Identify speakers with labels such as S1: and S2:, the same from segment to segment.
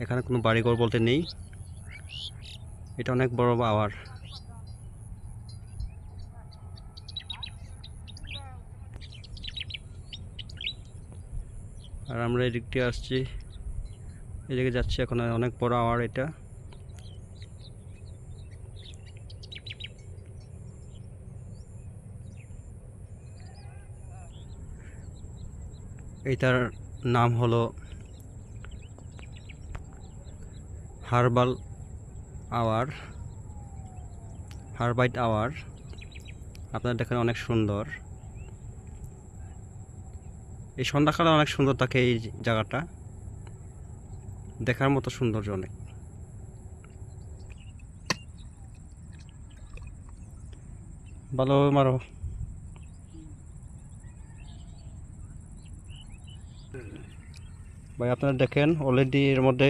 S1: এখানে কোনো বাড়িঘর বলতে নেই, এটা অনেক বড় আওয়ার। আর আমরা এদিক দিয়ে আসছি, এদিকে যাচ্ছি, এখন অনেক বড় আওয়ার এটা। এটার নাম হলো হার্বাল আওয়ার, হারবাইট আওয়ার। আপনারা দেখেন অনেক সুন্দর, এই সন্ধ্যাকালে অনেক সুন্দর থাকে এই জায়গাটা, দেখার মতো সৌন্দর্য অনেক। ভালো মারো ভাই। আপনারা দেখেন অলরেডি এর মধ্যে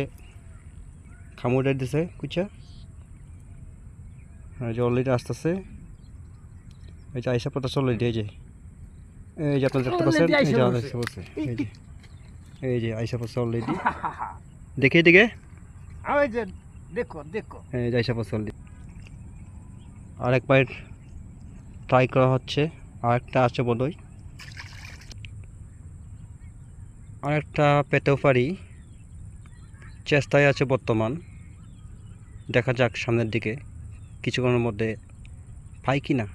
S1: খামুড়ে দিছে কুচা, এই যে অলরেডি আসতেছে, এই যে আইসা পড়তেছে অলরেডি। এই যে আপনারা দেখতে পাচ্ছেন, এই যে আইসা পড়ছে, এই যে আইসা পড়ছে অলরেডি। দেখে এদিকে,
S2: দেখো দেখো,
S1: এই যে আইসা পড়ছে অলরেডি। আরেকবার ট্রাই করা হচ্ছে, আরেকটা আছে বোধহয়, আরেকটা পেতেও পারি, চেষ্টায় আছে বর্তমান। দেখা যাক সামনের দিকে কিছুক্ষণের মধ্যে পাই কি না।